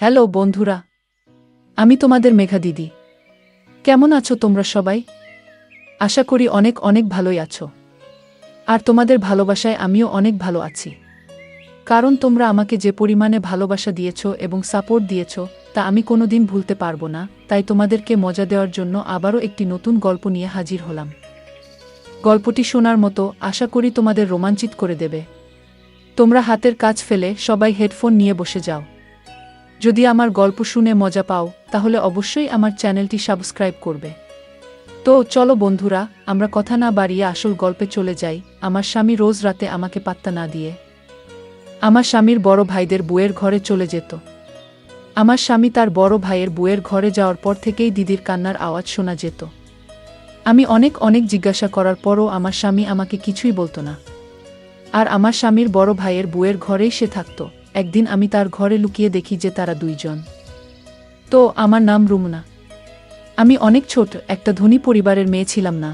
Hello বন্ধুরা, আমি তোমাদের মেঘা দিদি। কেমন আছো তোমরা সবাই? আশা করি অনেক অনেক ভালোই আছো। আর তোমাদের ভালোবাসায় আমিও অনেক ভালো আছি। কারণ তোমরা আমাকে যে পরিমাণে ভালোবাসা দিয়েছো এবং সাপোর্ট দিয়েছো তা আমি কোনোদিন ভুলতে পারবো না। তাই তোমাদেরকে মজা দেওয়ার জন্য আবারও একটি নতুন গল্প নিয়ে হাজির হলাম। গল্পটি শোনার মতো, আশা করি তোমাদের রোমাঞ্চিত করে দেবে। তোমরা হাতের কাজ ফেলে সবাই হেডফোন নিয়ে বসে যাও। যদি আমার গল্প শুনে মজা পাও তাহলে অবশ্যই আমার চ্যানেলটি সাবস্ক্রাইব করবে। তো চলো বন্ধুরা, আমরা কথা না বাড়িয়ে আসল গল্পে চলে যাই। আমার স্বামী রোজ রাতে আমাকে পাত্তা না দিয়ে আমার স্বামীর বড় ভাইদের বউয়ের ঘরে চলে যেত। আমার স্বামী তার বড় ভাইয়ের বউয়ের ঘরে যাওয়ার পর থেকেই দিদির কান্নার আওয়াজ শোনা যেত। আমি অনেক অনেক জিজ্ঞাসা করার পরও আমার স্বামী আমাকে কিছুই বলতো না। আর আমার স্বামীর বড় ভাইয়ের বউয়ের ঘরেই সে থাকত। একদিন আমি তার ঘরে লুকিয়ে দেখি যে তারা দুইজন। তো আমার নাম রুমনা। আমি অনেক ছোট একটা ধনী পরিবারের মেয়ে ছিলাম না।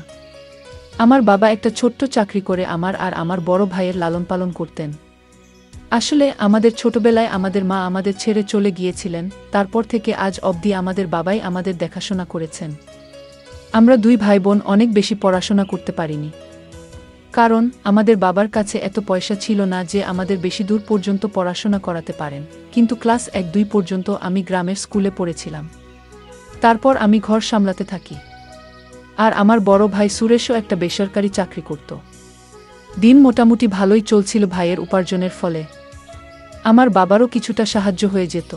আমার বাবা একটা ছোট্ট চাকরি করে আমার আর আমার বড় ভাইয়ের লালন পালন করতেন। আসলে আমাদের ছোটবেলায় আমাদের মা আমাদের ছেড়ে চলে গিয়েছিলেন। তারপর থেকে আজ অবধি আমাদের বাবাই আমাদের দেখাশোনা করেছেন। আমরা দুই ভাই বোন অনেক বেশি পড়াশোনা করতে পারিনি। কারণ আমাদের বাবার কাছে এত পয়সা ছিল না যে আমাদের বেশি দূর পর্যন্ত পড়াশোনা করাতে পারেন। কিন্তু ক্লাস 1-2 পর্যন্ত আমি গ্রামের স্কুলে পড়েছিলাম। তারপর আমি ঘর সামলাতে থাকি। আর আমার বড় ভাই সুরেশও একটা বেসরকারি চাকরি করত। দিন মোটামুটি ভালোই চলছিল ভাইয়ের উপার্জনের ফলে। আমার বাবারও কিছুটা সাহায্য হয়ে যেত।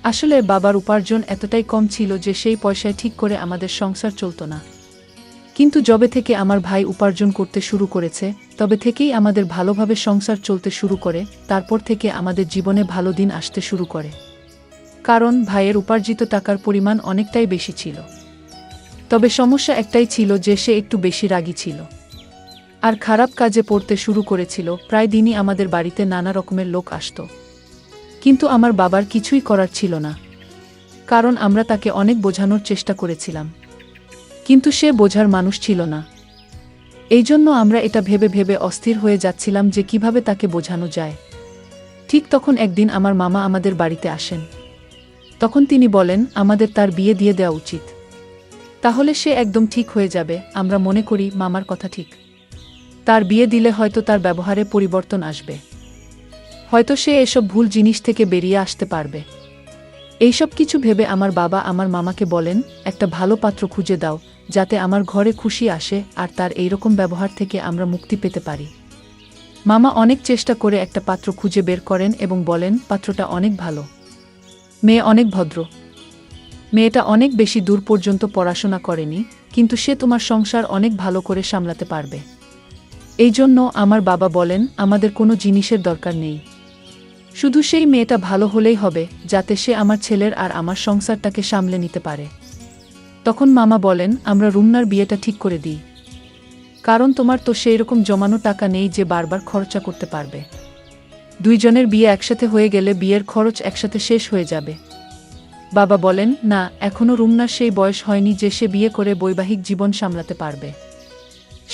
আসলে বাবার উপার্জন এতটাই কম ছিল যে সেই পয়সায় ঠিক করে আমাদের সংসার চলত না। কিন্তু যবে থেকে আমার ভাই উপার্জন করতে শুরু করেছে তবে থেকেই আমাদের ভালোভাবে সংসার চলতে শুরু করে। তারপর থেকে আমাদের জীবনে ভালো দিন আসতে শুরু করে। কারণ ভাইয়ের উপার্জিত টাকার পরিমাণ অনেকটাই বেশি ছিল। তবে সমস্যা একটাই ছিল যে সে একটু বেশি রাগী ছিল। আর খারাপ কাজে পড়তে শুরু করেছিল। প্রায় দিনই আমাদের বাড়িতে নানা রকমের লোক আসত। কিন্তু আমার বাবার কিছুই করার ছিল না। কারণ আমরা তাকে অনেক বোঝানোর চেষ্টা করেছিলাম। কিন্তু সে বোঝার মানুষ ছিল না। এই জন্য আমরা এটা ভেবে ভেবে অস্থির হয়ে যাচ্ছিলাম যে কিভাবে তাকে বোঝানো যায়। ঠিক তখন একদিন আমার মামা আমাদের বাড়িতে আসেন। তখন তিনি বলেন আমাদের তার বিয়ে দিয়ে দেওয়া উচিত। তাহলে সে একদম ঠিক হয়ে যাবে। আমরা মনে করি মামার কথা ঠিক। তার বিয়ে দিলে হয়তো তার ব্যবহারে পরিবর্তন আসবে। হয়তো সে এসব ভুল জিনিস থেকে বেরিয়ে আসতে পারবে। এইসব কিছু ভেবে আমার বাবা আমার মামাকে বলেন একটা ভালো পাত্র খুঁজে দাও যাতে আমার ঘরে খুশি আসে আর তার এইরকম ব্যবহার থেকে আমরা মুক্তি পেতে পারি। মামা অনেক চেষ্টা করে একটা পাত্র খুঁজে বের করেন এবং বলেন পাত্রটা অনেক ভালো। মেয়ে অনেক ভদ্র। মেয়েটা অনেক বেশি দূর পর্যন্ত পড়াশোনা করেনি, কিন্তু সে তোমার সংসার অনেক ভালো করে সামলাতে পারবে। এই জন্য আমার বাবা বলেন আমাদের কোনো জিনিসের দরকার নেই, শুধু সেই মেয়েটা ভালো হলেই হবে যাতে সে আমার ছেলের আর আমার সংসারটাকে সামলে নিতে পারে। তখন মামা বলেন আমরা রুমনার বিয়েটা ঠিক করে দিই। কারণ তোমার তো সেই রকম জমানো টাকা নেই যে বারবার খরচা করতে পারবে। দুইজনের বিয়ে একসাথে হয়ে গেলে বিয়ের খরচ একসাথে শেষ হয়ে যাবে। বাবা বলেন না, এখনো রুমনার সেই বয়স হয়নি যে সে বিয়ে করে বৈবাহিক জীবন সামলাতে পারবে।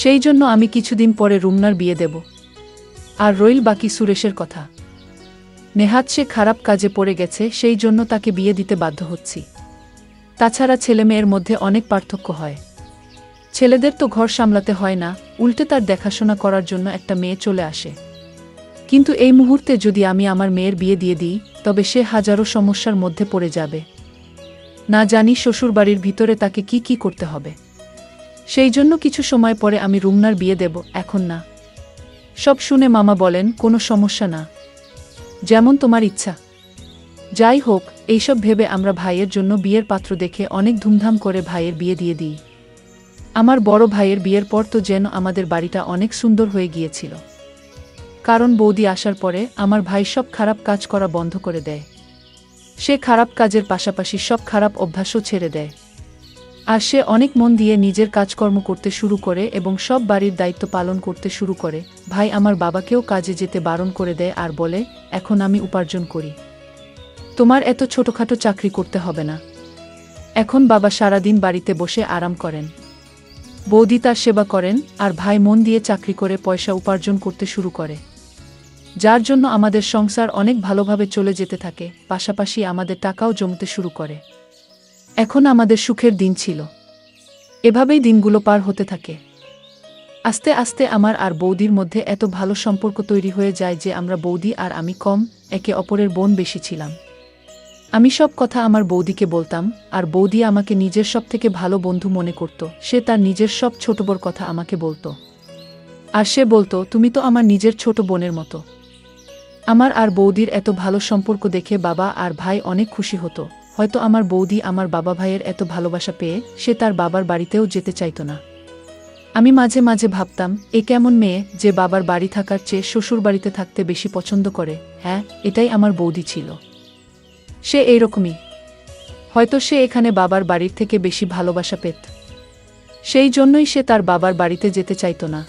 সেই জন্য আমি কিছুদিন পরে রুমনার বিয়ে দেব। আর রইল বাকি সুরেশের কথা। নেহাত সে খারাপ কাজে পড়ে গেছে, সেই জন্য তাকে বিয়ে দিতে বাধ্য হচ্ছি। তাছাড়া ছেলেমেয়ের মধ্যে অনেক পার্থক্য হয়। ছেলেদের তো ঘর সামলাতে হয় না, উল্টে তার দেখাশোনা করার জন্য একটা মেয়ে চলে আসে। কিন্তু এই মুহূর্তে যদি আমি আমার মেয়ের বিয়ে দিয়ে দিই তবে সে হাজারো সমস্যার মধ্যে পড়ে যাবে। না জানি শ্বশুরবাড়ির ভিতরে তাকে কি কি করতে হবে। সেই জন্য কিছু সময় পরে আমি রুমনার বিয়ে দেব, এখন না। সব শুনে মামা বলেন কোনো সমস্যা না, যেমন তোমার ইচ্ছা। যাই হোক, এইসব ভেবে আমরা ভাইয়ের জন্য বিয়ের পাত্র দেখে অনেক ধুমধাম করে ভাইয়ের বিয়ে দিয়ে দিই। আমার বড় ভাইয়ের বিয়ের পর তো যেন আমাদের বাড়িটা অনেক সুন্দর হয়ে গিয়েছিল। কারণ বৌদি আসার পরে আমার ভাই সব খারাপ কাজ করা বন্ধ করে দেয়। সে খারাপ কাজের পাশাপাশি সব খারাপ অভ্যাসও ছেড়ে দেয়। আর সে অনেক মন দিয়ে নিজের কাজকর্ম করতে শুরু করে এবং সব বাড়ির দায়িত্ব পালন করতে শুরু করে। ভাই আমার বাবাকেও কাজে যেতে বারণ করে দেয় আর বলে এখন আমি উপার্জন করি, তোমার এত ছোটখাটো চাকরি করতে হবে না। এখন বাবা সারাদিন বাড়িতে বসে আরাম করেন, বৌদি তার সেবা করেন আর ভাই মন দিয়ে চাকরি করে পয়সা উপার্জন করতে শুরু করে। যার জন্য আমাদের সংসার অনেক ভালোভাবে চলে যেতে থাকে, পাশাপাশি আমাদের টাকাও জমতে শুরু করে। এখন আমাদের সুখের দিন ছিল। এভাবেই দিনগুলো পার হতে থাকে। আস্তে আস্তে আমার আর বৌদির মধ্যে এত ভালো সম্পর্ক তৈরি হয়ে যায় যে আমরা বৌদি আর আমি কম, একে অপরের বোন বেশি ছিলাম। আমি সব কথা আমার বৌদিকে বলতাম, আর বৌদি আমাকে নিজের সবথেকে ভালো বন্ধু মনে করত। সে তার নিজের সব ছোট বড় কথা আমাকে বলতো। আর সে বলতো, তুমি তো আমার নিজের ছোট বোনের মতো। আমার আর বৌদির এত ভালো সম্পর্ক দেখে বাবা আর ভাই অনেক খুশি হতো। হয়তো আমার বৌদি আমার বাবা ভাইয়ের এত ভালোবাসা পেয়ে সে তার বাবার বাড়িতেও যেতে চাইত না। আমি মাঝে মাঝে ভাবতাম, এ কেমন মেয়ে যে বাবার বাড়ি থাকার চেয়ে শ্বশুর বাড়িতে থাকতে বেশি পছন্দ করে। হ্যাঁ, এটাই আমার বৌদি ছিল। সে এইরকমই। হয়তো সে এখানে বাবার বাড়ির থেকে বেশি ভালোবাসা পেত। সেই জন্যই সে তার বাবার বাড়িতে যেতে চাইত না।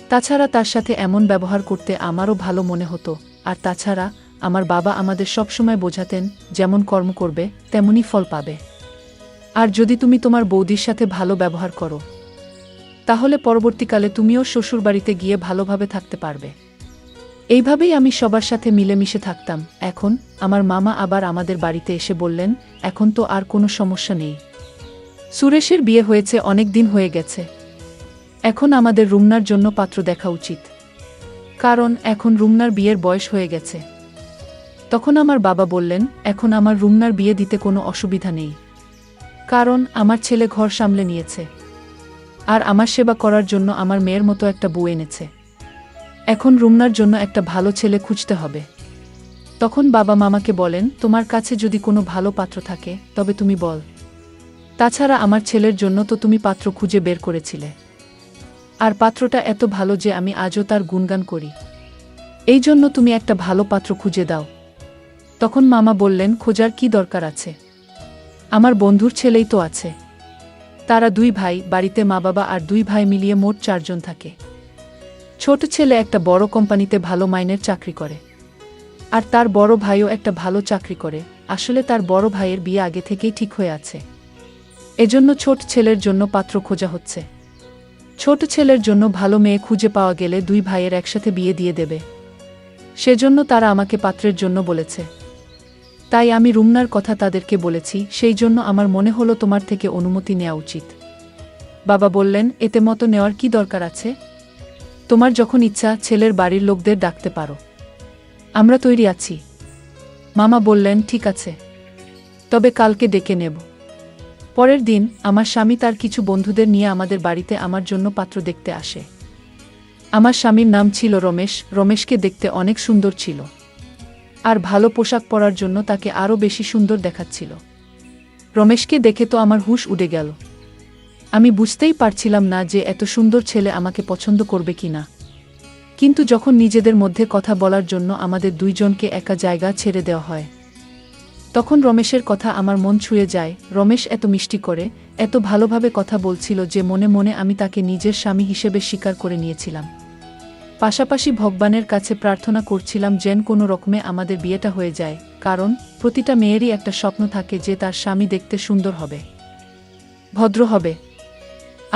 তাছাড়া তার সাথে এমন ব্যবহার করতে আমারও ভালো মনে হতো। আর তাছাড়া আমার বাবা আমাদের সবসময় বোঝাতেন, যেমন কর্ম করবে তেমনই ফল পাবে। আর যদি তুমি তোমার বৌদির সাথে ভালো ব্যবহার করো, তাহলে পরবর্তীকালে তুমিও শ্বশুরবাড়িতে গিয়ে ভালোভাবে থাকতে পারবে। এইভাবেই আমি সবার সাথে মিলেমিশে থাকতাম। এখন আমার মামা আবার আমাদের বাড়িতে এসে বললেন, এখন তো আর কোনো সমস্যা নেই। সুরেশের বিয়ে হয়েছে, অনেক দিন হয়ে গেছে। এখন আমাদের রুমনার জন্য পাত্র দেখা উচিত, কারণ এখন রুমনার বিয়ের বয়স হয়ে গেছে। তখন আমার বাবা বললেন, এখন আমার রুমনার বিয়ে দিতে কোনো অসুবিধা নেই, কারণ আমার ছেলে ঘর সামলে নিয়েছে, আর আমার সেবা করার জন্য আমার মেয়ের মতো একটা বউ এনেছে। এখন রুমনার জন্য একটা ভালো ছেলে খুঁজতে হবে। তখন বাবা মামাকে বলেন, তোমার কাছে যদি কোনো ভালো পাত্র থাকে তবে তুমি বল। তাছাড়া আমার ছেলের জন্য তো তুমি পাত্র খুঁজে বের করেছিলে, আর পাত্রটা এত ভালো যে আমি আজও তার গুণগান করি। এই জন্য তুমি একটা ভালো পাত্র খুঁজে দাও। তখন মামা বললেন, খোঁজার কি দরকার আছে? আমার বন্ধুর ছেলেই তো আছে। তারা দুই ভাই, বাড়িতে মা বাবা আর দুই ভাই মিলিয়ে মোট 4 জন থাকে। ছোট ছেলে একটা বড় কোম্পানিতে ভালো মাইনের চাকরি করে, আর তার বড় ভাইও একটা ভালো চাকরি করে। আসলে তার বড় ভাইয়ের বিয়ে আগে থেকেই ঠিক হয়ে আছে। এজন্য ছোট ছেলের জন্য পাত্র খোঁজা হচ্ছে। ছোট ছেলের জন্য ভালো মেয়ে খুঁজে পাওয়া গেলে দুই ভাইয়ের একসাথে বিয়ে দিয়ে দেবে। সেজন্য তারা আমাকে পাত্রের জন্য বলেছে। তাই আমি রুমনার কথা তাদেরকে বলেছি। সেই জন্য আমার মনে হলো তোমার থেকে অনুমতি নেওয়া উচিত। বাবা বললেন, এতে মতো নেওয়ার কি দরকার আছে? তোমার যখন ইচ্ছা ছেলের বাড়ির লোকদের ডাকতে পারো, আমরা তৈরি আছি। মামা বললেন, ঠিক আছে, তবে কালকে ডেকে নেব। পরের দিন আমার স্বামী তার কিছু বন্ধুদের নিয়ে আমাদের বাড়িতে আমার জন্য পাত্র দেখতে আসে। আমার স্বামীর নাম ছিল রমেশ। রমেশকে দেখতে অনেক সুন্দর ছিল, আর ভালো পোশাক পরার জন্য তাকে আরও বেশি সুন্দর দেখাচ্ছিল। রমেশকে দেখে তো আমার হুঁশ উড়ে গেল। আমি বুঝতেই পারছিলাম না যে এত সুন্দর ছেলে আমাকে পছন্দ করবে কিনা। কিন্তু যখন নিজেদের মধ্যে কথা বলার জন্য আমাদের দুইজনকে একা জায়গা ছেড়ে দেওয়া হয়, তখন রমেশের কথা আমার মন ছুঁয়ে যায়। রমেশ এত মিষ্টি করে, এত ভালোভাবে কথা বলছিল যে মনে মনে আমি তাকে নিজের স্বামী হিসেবে স্বীকার করে নিয়েছিলাম। পাশাপাশি ভগবানের কাছে প্রার্থনা করছিলাম যেন কোনো রকমে আমাদের বিয়েটা হয়ে যায়, কারণ প্রতিটা মেয়েরই একটা স্বপ্ন থাকে যে তার স্বামী দেখতে সুন্দর হবে, ভদ্র হবে।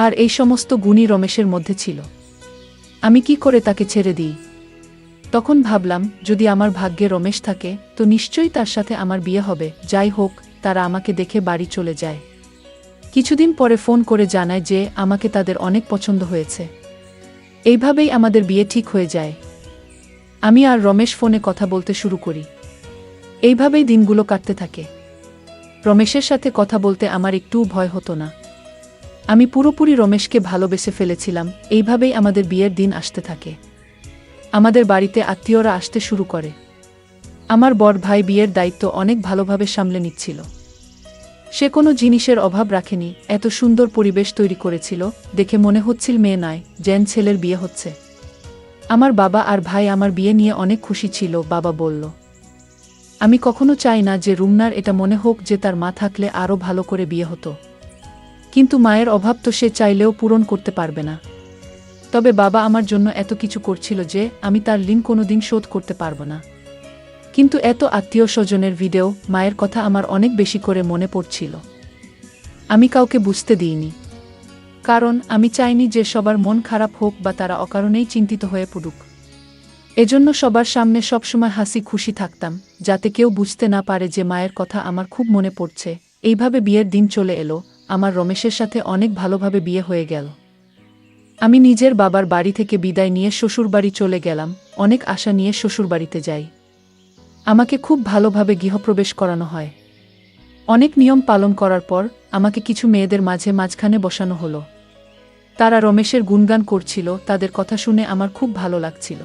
আর এই সমস্ত গুণই রমেশের মধ্যে ছিল। আমি কি করে তাকে ছেড়ে দিই? তখন ভাবলাম, যদি আমার ভাগ্যে রমেশ থাকে তো নিশ্চয়ই তার সাথে আমার বিয়ে হবে। যাই হোক, তারা আমাকে দেখে বাড়ি চলে যায়। কিছুদিন পরে ফোন করে জানায় যে আমাকে তাদের অনেক পছন্দ হয়েছে। এইভাবেই আমাদের বিয়ে ঠিক হয়ে যায়। আমি আর রমেশ ফোনে কথা বলতে শুরু করি। এইভাবেই দিনগুলো কাটতে থাকে। রমেশের সাথে কথা বলতে আমার একটুও ভয় হতো না। আমি পুরোপুরি রমেশকে ভালোবেসে ফেলেছিলাম। এইভাবেই আমাদের বিয়ের দিন আসতে থাকে। আমাদের বাড়িতে আত্মীয়রা আসতে শুরু করে। আমার বড় ভাই বিয়ের দায়িত্ব অনেক ভালোভাবে সামলে নিচ্ছিল। সে কোনো জিনিসের অভাব রাখেনি, এত সুন্দর পরিবেশ তৈরি করেছিল, দেখে মনে হচ্ছিল মেয়ে নয় যেন ছেলের বিয়ে হচ্ছে। আমার বাবা আর ভাই আমার বিয়ে নিয়ে অনেক খুশি ছিল। বাবা বলল, আমি কখনো চাই না যে রুমনার এটা মনে হোক যে তার মা থাকলে আরও ভালো করে বিয়ে হতো। কিন্তু মায়ের অভাব তো সে চাইলেও পূরণ করতে পারবে না। তবে বাবা আমার জন্য এত কিছু করছিল যে আমি তার ঋণ কোনোদিন শোধ করতে পারব না। কিন্তু এত আত্মীয় স্বজনের ভিডিও, মায়ের কথা আমার অনেক বেশি করে মনে পড়ছিল। আমি কাউকে বুঝতে দিইনি, কারণ আমি চাইনি যে সবার মন খারাপ হোক বা তারা অকারণেই চিন্তিত হয়ে পড়ুক। এজন্য সবার সামনে সবসময় হাসি খুশি থাকতাম, যাতে কেউ বুঝতে না পারে যে মায়ের কথা আমার খুব মনে পড়ছে। এইভাবে বিয়ের দিন চলে এলো, আমার রমেশের সাথে অনেক ভালোভাবে বিয়ে হয়ে গেল। আমি নিজের বাবার বাড়ি থেকে বিদায় নিয়ে শ্বশুরবাড়ি চলে গেলাম, অনেক আশা নিয়ে শ্বশুরবাড়িতে যাই। আমাকে খুব ভালোভাবে গৃহপ্রবেশ করানো হয়। অনেক নিয়ম পালন করার পর আমাকে কিছু মেয়েদের মাঝখানে বসানো হলো। তারা রমেশের গুণগান করছিল, তাদের কথা শুনে আমার খুব ভালো লাগছিল।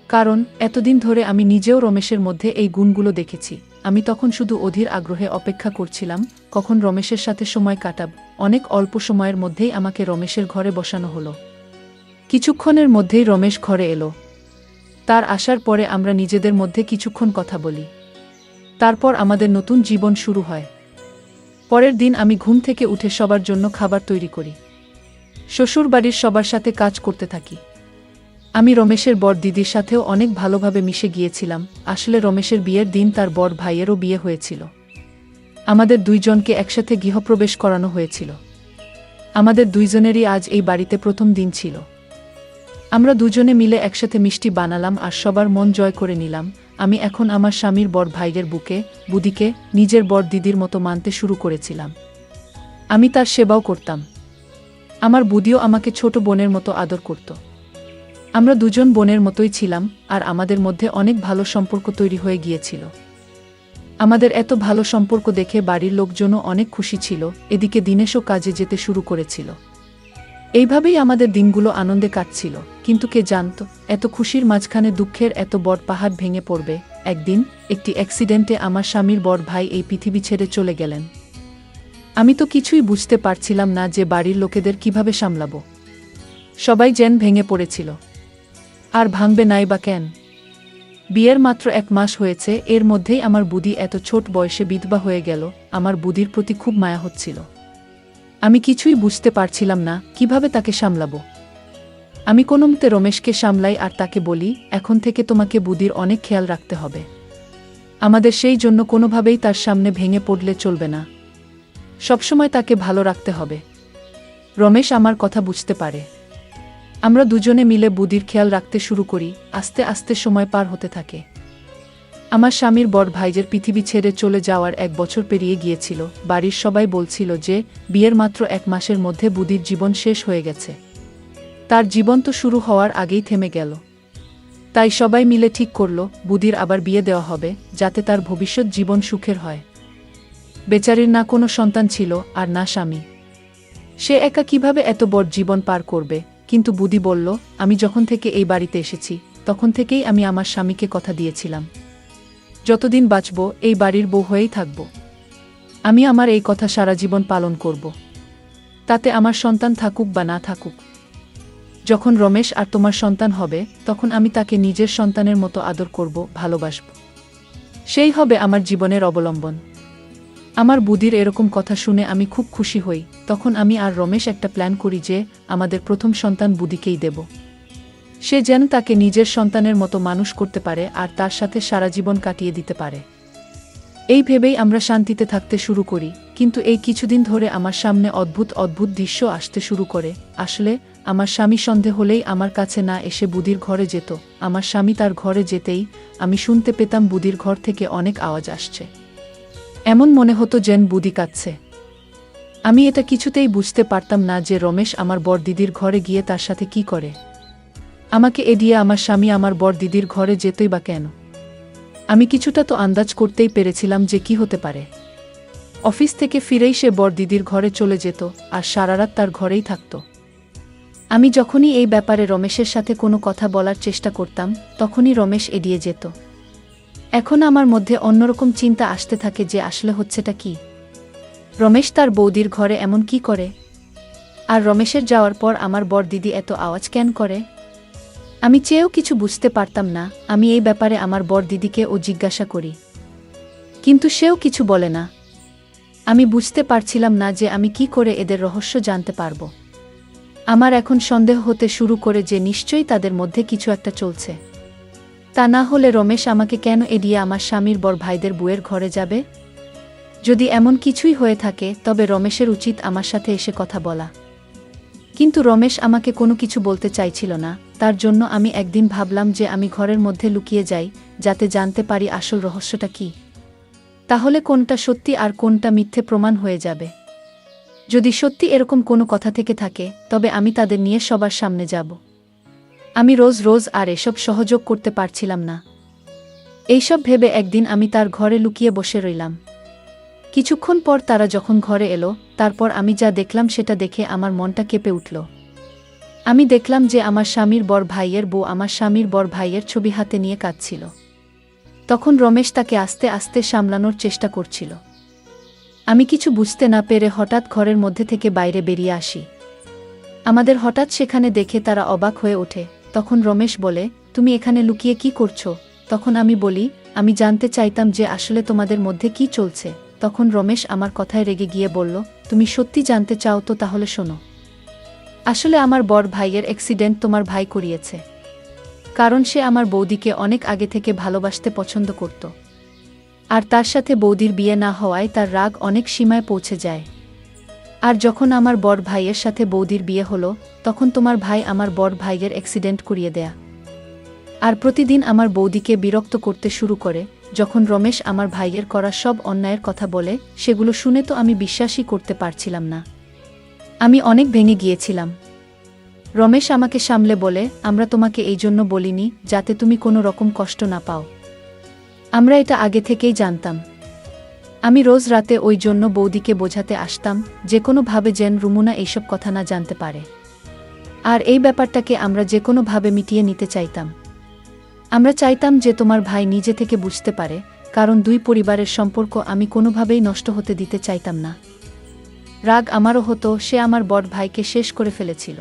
কারণ এতদিন ধরে আমি নিজেও রমেশের মধ্যে এই গুণগুলো দেখেছি। আমি তখন শুধু অধীর আগ্রহে অপেক্ষা করছিলাম কখন রমেশের সাথে সময় কাটাব। অনেক অল্প সময়ের মধ্যেই আমাকে রমেশের ঘরে বসানো হলো। কিছুক্ষণের মধ্যেই রমেশ ঘরে এলো। তার আসার পরে আমরা নিজেদের মধ্যে কিছুক্ষণ কথা বলি। তারপর আমাদের নতুন জীবন শুরু হয়। পরের দিন আমি ঘুম থেকে উঠে সবার জন্য খাবার তৈরি করি। শ্বশুরবাড়ির সবার সাথে কাজ করতে থাকি। আমি রমেশের বর দিদির সাথেও অনেক ভালোভাবে মিশে গিয়েছিলাম। আসলে রমেশের বিয়ের দিন তার বড় ভাইয়েরও বিয়ে হয়েছিল। আমাদের দুইজনকে একসাথে গৃহপ্রবেশ করানো হয়েছিল। আমাদের দুইজনেরই আজ এই বাড়িতে প্রথম দিন ছিল। আমরা দুজনে মিলে একসাথে মিষ্টি বানালাম আর সবার মন জয় করে নিলাম। আমি এখন আমার স্বামীর বড় ভাইয়ের বুদিকে নিজের বড় দিদির মতো মানতে শুরু করেছিলাম। আমি তার সেবাও করতাম। আমার বুদিও আমাকে ছোট বোনের মতো আদর করত। আমরা দুজন বোনের মতোই ছিলাম, আর আমাদের মধ্যে অনেক ভালো সম্পর্ক তৈরি হয়ে গিয়েছিল। আমাদের এত ভালো সম্পর্ক দেখে বাড়ির লোকজনও অনেক খুশি ছিল। এদিকে দিনেশও কাজে যেতে শুরু করেছিল। এইভাবেই আমাদের দিনগুলো আনন্দে কাটছিল। কিন্তু কে জানত, এত খুশির মাঝখানে দুঃখের এত বড় পাহাড় ভেঙে পড়বে। একদিন একটি অ্যাক্সিডেন্টে আমার স্বামীর বড় ভাই এই পৃথিবী ছেড়ে চলে গেলেন। আমি তো কিছুই বুঝতে পারছিলাম না যে বাড়ির লোকেদের কিভাবে সামলাবো। সবাই যেন ভেঙে পড়েছিল। আর ভাঙবে নাই বা কেন? বিয়ের মাত্র 1 মাস হয়েছে, এর মধ্যেই আমার বুদি এত ছোট বয়সে বিধবা হয়ে গেল। আমার বুদির প্রতি খুব মায়া হচ্ছিল। আমি কিছুই বুঝতে পারছিলাম না কিভাবে তাকে সামলাবো। আমি কোনোমতে রমেশকে সামলাই আর তাকে বলি, এখন থেকে তোমাকে বুদির অনেক খেয়াল রাখতে হবে। আমাদের সেই জন্য কোনোভাবেই তার সামনে ভেঙে পড়লে চলবে না। সবসময় তাকে ভালো রাখতে হবে। রমেশ আমার কথা বুঝতে পারে। আমরা দুজনে মিলে বুদির খেয়াল রাখতে শুরু করি। আস্তে আস্তে সময় পার হতে থাকে। আমার স্বামীর বড় ভাইয়ের পৃথিবী ছেড়ে চলে যাওয়ার 1 বছর পেরিয়ে গিয়েছিল। বাড়ির সবাই বলছিল যে বিয়ের মাত্র 1 মাসের মধ্যে বুদির জীবন শেষ হয়ে গেছে। তার জীবন তো শুরু হওয়ার আগেই থেমে গেল। তাই সবাই মিলে ঠিক করল বুদির আবার বিয়ে দেওয়া হবে, যাতে তার ভবিষ্যৎ জীবন সুখের হয়। বেচারির না কোনো সন্তান ছিল আর না স্বামী। সে একা কিভাবে এত বড় জীবন পার করবে? কিন্তু বুদি বলল, আমি যখন থেকে এই বাড়িতে এসেছি তখন থেকেই আমি আমার স্বামীকে কথা দিয়েছিলাম, যতদিন বাঁচব এই বাড়ির বউ হয়েই থাকব। আমি আমার এই কথা সারা জীবন পালন করব, তাতে আমার সন্তান থাকুক বা না থাকুক। যখন রমেশ আর তোমার সন্তান হবে তখন আমি তাকে নিজের সন্তানের মতো আদর করব, ভালোবাসব। সেই হবে আমার জীবনের অবলম্বন। আমার বুদির এরকম কথা শুনে আমি খুব খুশি হই। তখন আমি আর রমেশ একটা প্ল্যান করি যে আমাদের প্রথম সন্তান বুদিকেই দেব। সে যেন তাকে নিজের সন্তানের মতো মানুষ করতে পারে আর তার সাথে সারা জীবন কাটিয়ে দিতে পারে। এই ভেবেই আমরা শান্তিতে থাকতে শুরু করি। কিন্তু এই কিছুদিন ধরে আমার সামনে অদ্ভুত অদ্ভুত দৃশ্য আসতে শুরু করে। আসলে আমার স্বামী সন্ধে হলেই আমার কাছে না এসে বুদির ঘরে যেত। আমার স্বামী তার ঘরে যেতেই আমি শুনতে পেতাম বুদির ঘর থেকে অনেক আওয়াজ আসছে। এমন মনে হতো যেন বুদি কাঁদছে। আমি এটা কিছুতেই বুঝতে পারতাম না যে রমেশ আমার বড় দিদির ঘরে গিয়ে তার সাথে কি করে। আমাকে এড়িয়ে আমার স্বামী আমার বড় দিদির ঘরে যেতই বা কেন? আমি কিছুটা তো আন্দাজ করতেই পেরেছিলাম যে কি হতে পারে। অফিস থেকে ফিরেই সে বড় দিদির ঘরে চলে যেত আর সারারাত তার ঘরেই থাকত। আমি যখনই এই ব্যাপারে রমেশের সাথে কোনো কথা বলার চেষ্টা করতাম তখনই রমেশ এড়িয়ে যেত। এখন আমার মধ্যে অন্যরকম চিন্তা আসতে থাকে যে আসলে হচ্ছেটা কি? রমেশ তার বৌদির ঘরে এমন কি করে? আর রমেশের যাওয়ার পর আমার বড় দিদি এত আওয়াজ কেন করে? আমি চেয়েও কিছু বুঝতে পারতাম না। আমি এই ব্যাপারে আমার বড় দিদিকে জিজ্ঞাসা করি, কিন্তু সেও কিছু বলে না। আমি বুঝতে পারছিলাম না যে আমি কি করে এদের রহস্য জানতে পারব। আমার এখন সন্দেহ হতে শুরু করে যে নিশ্চয়ই তাদের মধ্যে কিছু একটা চলছে। তা না হলে রমেশ আমাকে কেন এড়িয়ে আমার স্বামীর বড় ভাইদের বউয়ের ঘরে যাবে? যদি এমন কিছুই হয়ে থাকে তবে রমেশের উচিত আমার সাথে এসে কথা বলা। কিন্তু রমেশ আমাকে কোনো কিছু বলতে চাইছিল না, তার জন্য আমি একদিন ভাবলাম যে আমি ঘরের মধ্যে লুকিয়ে যাই, যাতে জানতে পারি আসল রহস্যটা কী। তাহলে কোনটা সত্যি আর কোনটা মিথ্যে প্রমাণ হয়ে যাবে। যদি সত্যি এরকম কোনো কথা থেকে থাকে, তবে আমি তাদের নিয়ে সবার সামনে যাব। আমি রোজ রোজ আর এসব সহযোগ করতে পারছিলাম না। এইসব ভেবে একদিন আমি তার ঘরে লুকিয়ে বসে রইলাম। কিছুক্ষণ পর তারা যখন ঘরে এলো, তারপর আমি যা দেখলাম সেটা দেখে আমার মনটা কেঁপে উঠল। আমি দেখলাম যে আমার স্বামীর বড় ভাইয়ের বউ আমার স্বামীর বড় ভাইয়ের ছবি হাতে নিয়ে কাঁদছিল। তখন রমেশ তাকে আস্তে আস্তে সামলানোর চেষ্টা করছিল। আমি কিছু বুঝতে না পেরে হঠাৎ ঘরের মধ্যে থেকে বাইরে বেরিয়ে আসি। আমাদের হঠাৎ সেখানে দেখে তারা অবাক হয়ে ওঠে। তখন রমেশ বলে, তুমি এখানে লুকিয়ে কি করছো? তখন আমি বলি, আমি জানতে চাইতাম যে আসলে তোমাদের মধ্যে কি চলছে। তখন রমেশ আমার কথায় রেগে গিয়ে বলল, তুমি সত্যি জানতে চাও তো তাহলে শোনো। আসলে আমার বড় ভাইয়ের অ্যাক্সিডেন্ট তোমার ভাই করিয়েছে। কারণ সে আমার বৌদিকে অনেক আগে থেকে ভালোবাসতে পছন্দ করত। আর তার সাথে বৌদির বিয়ে না হওয়ায় তার রাগ অনেক সীমায় পৌঁছে যায়। আর যখন আমার বড় ভাইয়ের সাথে বৌদির বিয়ে হলো, তখন তোমার ভাই আমার বড় ভাইয়ের অ্যাক্সিডেন্ট করিয়ে দেয়া। আর প্রতিদিন আমার বৌদিকে বিরক্ত করতে শুরু করে। যখন রমেশ আমার ভাইয়ের করা সব অন্যায়ের কথা বলে, সেগুলো শুনে তো আমি বিশ্বাসই করতে পারছিলাম না। আমি অনেক ভেঙে গিয়েছিলাম। রমেশ আমাকে সামলে বলে, আমরা তোমাকে এই জন্য বলিনি যাতে তুমি কোনো রকম কষ্ট না পাও। আমরা এটা আগে থেকেই জানতাম। আমি রোজ রাতে ওই জন্য বৌদিকে বোঝাতে আসতাম, যে কোনোভাবে যেন রুমুনা এইসব কথা না জানতে পারে। আর এই ব্যাপারটাকে আমরা যে কোনোভাবে মিটিয়ে নিতে চাইতাম। আমরা চাইতাম যে তোমার ভাই নিজে থেকে বুঝতে পারে, কারণ দুই পরিবারের সম্পর্ক আমি কোনোভাবেই নষ্ট হতে দিতে চাইতাম না। রাগ আমারও হতো, সে আমার বড় ভাইকে শেষ করে ফেলেছিল।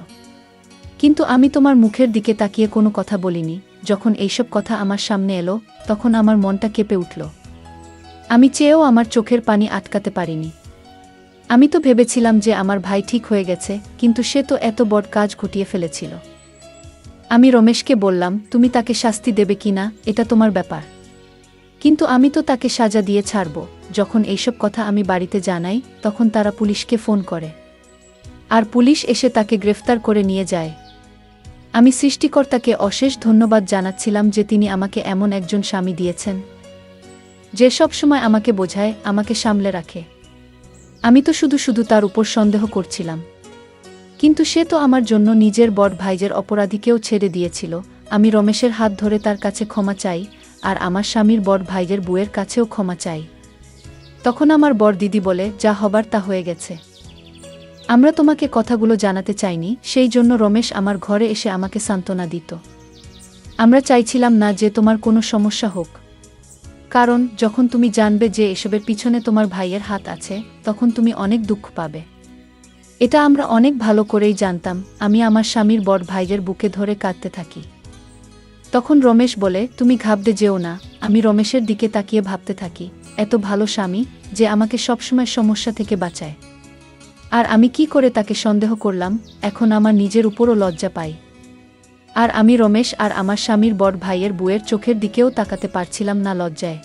কিন্তু আমি তোমার মুখের দিকে তাকিয়ে কোনো কথা বলিনি। যখন এইসব কথা আমার সামনে এলো, তখন আমার মনটা কেঁপে উঠল। আমি চেয়েও আমার চোখের পানি আটকাতে পারিনি। আমি তো ভেবেছিলাম যে আমার ভাই ঠিক হয়ে গেছে, কিন্তু সে তো এত বড় কাজ ঘটিয়ে ফেলেছিল। আমি রমেশকে বললাম, তুমি তাকে শাস্তি দেবে কিনা এটা তোমার ব্যাপার, কিন্তু আমি তো তাকে সাজা দিয়ে ছাড়ব। যখন এইসব কথা আমি বাড়িতে জানাই, তখন তারা পুলিশকে ফোন করে। আর পুলিশ এসে তাকে গ্রেফতার করে নিয়ে যায়। আমি সৃষ্টিকর্তাকে অশেষ ধন্যবাদ জানাচ্ছিলাম যে তিনি আমাকে এমন একজন স্বামী দিয়েছেন, যে সব সময় আমাকে বোঝায়, আমাকে সামলে রাখে। আমি তো শুধু শুধু তার উপর সন্দেহ করছিলাম। কিন্তু সে তো আমার জন্য নিজের বড় ভাইয়ের অপরাধীকেও ছেড়ে দিয়েছিল। আমি রমেশের হাত ধরে তার কাছে ক্ষমা চাই, আর আমার স্বামীর বড় ভাইয়ের বউয়ের কাছেও ক্ষমা চাই। তখন আমার বড় দিদি বলে, যা হবার তা হয়ে গেছে। আমরা তোমাকে কথাগুলো জানাতে চাইনি, সেই জন্য রমেশ আমার ঘরে এসে আমাকে সান্ত্বনা দিত। আমরা চাইছিলাম না যে তোমার কোনো সমস্যা হোক, কারণ যখন তুমি জানবে যে এসবের পিছনে তোমার ভাইয়ের হাত আছে, তখন তুমি অনেক দুঃখ পাবে। এটা আমরা অনেক ভালো করেই জানতাম। আমি আমার স্বামীর বড় ভাইয়ের বুকে ধরে কাঁদতে থাকি। তখন রমেশ বলে, তুমি ঘাবড়ে যেও না। আমি রমেশের দিকে তাকিয়ে ভাবতে থাকি, এত ভালো স্বামী যে আমাকে সবসময় সমস্যা থেকে বাঁচায়। আর আমি কি করে তাকে সন্দেহ করলাম, এখন আমার নিজের উপরও লজ্জা পাই। আর আমি রমেশ আর আমার স্বামীর বড় ভাইয়ের বউয়ের চোখের দিকেও তাকাতে পারছিলাম না লজ্জায়।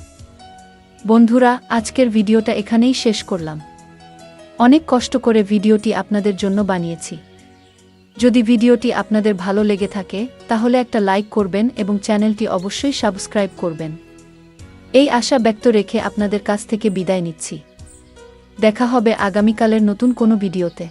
বন্ধুরা, আজকের ভিডিওটা এখানেই শেষ করলাম। অনেক কষ্ট করে ভিডিওটি আপনাদের জন্য বানিয়েছি। যদি ভিডিওটি আপনাদের ভালো লেগে থাকে, তাহলে একটা লাইক করবেন এবং চ্যানেলটি অবশ্যই সাবস্ক্রাইব করবেন। এই আশা ব্যক্ত রেখে আপনাদের কাছ থেকে বিদায় নিচ্ছি। দেখা হবে আগামীকালের নতুন কোনো ভিডিওতে।